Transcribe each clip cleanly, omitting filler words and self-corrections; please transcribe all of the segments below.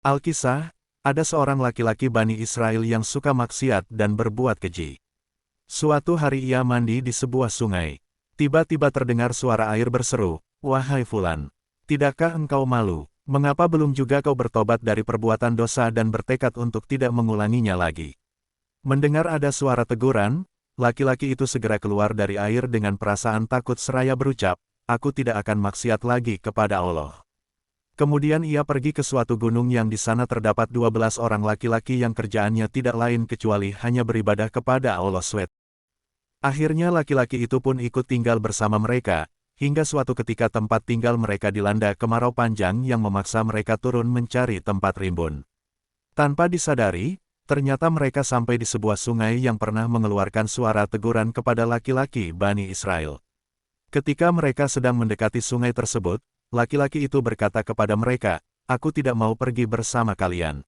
Alkisah, ada seorang laki-laki Bani Israel yang suka maksiat dan berbuat keji. Suatu hari ia mandi di sebuah sungai. Tiba-tiba terdengar suara air berseru, "Wahai Fulan, tidakkah engkau malu? Mengapa belum juga kau bertobat dari perbuatan dosa dan bertekad untuk tidak mengulanginya lagi?" Mendengar ada suara teguran, laki-laki itu segera keluar dari air dengan perasaan takut seraya berucap, "Aku tidak akan maksiat lagi kepada Allah." Kemudian ia pergi ke suatu gunung yang di sana terdapat 12 orang laki-laki yang kerjaannya tidak lain kecuali hanya beribadah kepada Allah SWT. Akhirnya laki-laki itu pun ikut tinggal bersama mereka, hingga suatu ketika tempat tinggal mereka dilanda kemarau panjang yang memaksa mereka turun mencari tempat rimbun. Tanpa disadari, ternyata mereka sampai di sebuah sungai yang pernah mengeluarkan suara teguran kepada laki-laki Bani Israel. Ketika mereka sedang mendekati sungai tersebut, laki-laki itu berkata kepada mereka, "Aku tidak mau pergi bersama kalian."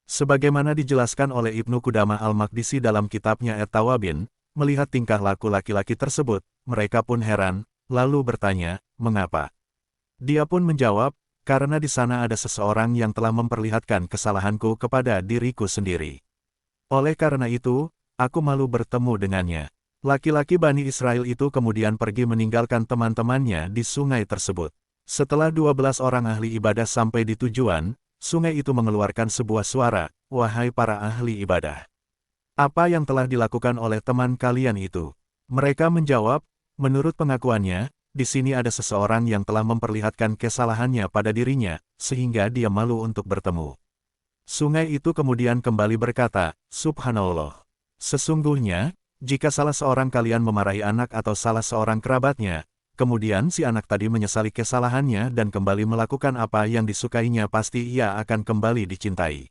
Sebagaimana dijelaskan oleh Ibnu Qudamah Al-Maqdisi dalam kitabnya At-Tawabin, melihat tingkah laku laki-laki tersebut, mereka pun heran, lalu bertanya, "Mengapa?" Dia pun menjawab, "Karena di sana ada seseorang yang telah memperlihatkan kesalahanku kepada diriku sendiri. Oleh karena itu, aku malu bertemu dengannya." Laki-laki Bani Israel itu kemudian pergi meninggalkan teman-temannya di sungai tersebut. Setelah 12 orang ahli ibadah sampai di tujuan, sungai itu mengeluarkan sebuah suara, "Wahai para ahli ibadah, apa yang telah dilakukan oleh teman kalian itu?" Mereka menjawab, "Menurut pengakuannya, di sini ada seseorang yang telah memperlihatkan kesalahannya pada dirinya, sehingga dia malu untuk bertemu." Sungai itu kemudian kembali berkata, "Subhanallah. Sesungguhnya, jika salah seorang kalian memarahi anak atau salah seorang kerabatnya, kemudian si anak tadi menyesali kesalahannya dan kembali melakukan apa yang disukainya, pasti ia akan kembali dicintai.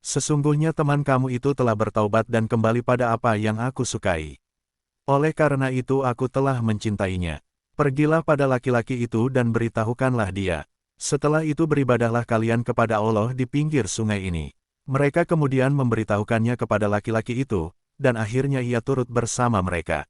Sesungguhnya teman kamu itu telah bertaubat dan kembali pada apa yang aku sukai. Oleh karena itu aku telah mencintainya. Pergilah pada laki-laki itu dan beritahukanlah dia. Setelah itu beribadahlah kalian kepada Allah di pinggir sungai ini." Mereka kemudian memberitahukannya kepada laki-laki itu, dan akhirnya ia turut bersama mereka.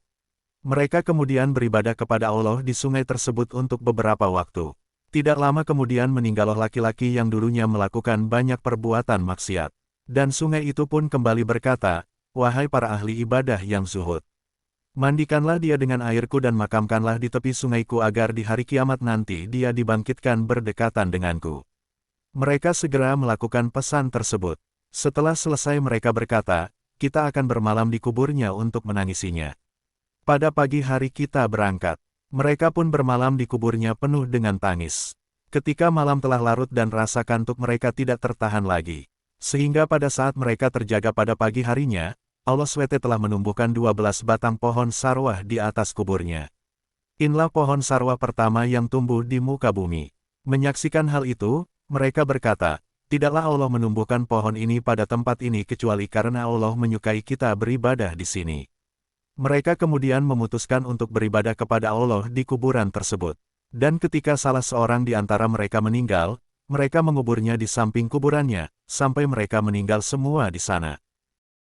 Mereka kemudian beribadah kepada Allah di sungai tersebut untuk beberapa waktu. Tidak lama kemudian meninggallah laki-laki yang dulunya melakukan banyak perbuatan maksiat. Dan sungai itu pun kembali berkata, "Wahai para ahli ibadah yang zuhud, mandikanlah dia dengan airku dan makamkanlah di tepi sungaiku agar di hari kiamat nanti dia dibangkitkan berdekatan denganku." Mereka segera melakukan pesan tersebut. Setelah selesai mereka berkata, "Kita akan bermalam di kuburnya untuk menangisinya. Pada pagi hari kita berangkat." Mereka pun bermalam di kuburnya penuh dengan tangis. Ketika malam telah larut dan rasa kantuk mereka tidak tertahan lagi. Sehingga pada saat mereka terjaga pada pagi harinya, Allah SWT telah menumbuhkan 12 batang pohon sarwah di atas kuburnya. Inilah pohon sarwah pertama yang tumbuh di muka bumi. Menyaksikan hal itu, mereka berkata, "Tidaklah Allah menumbuhkan pohon ini pada tempat ini kecuali karena Allah menyukai kita beribadah di sini." Mereka kemudian memutuskan untuk beribadah kepada Allah di kuburan tersebut. Dan ketika salah seorang di antara mereka meninggal, mereka menguburnya di samping kuburannya, sampai mereka meninggal semua di sana.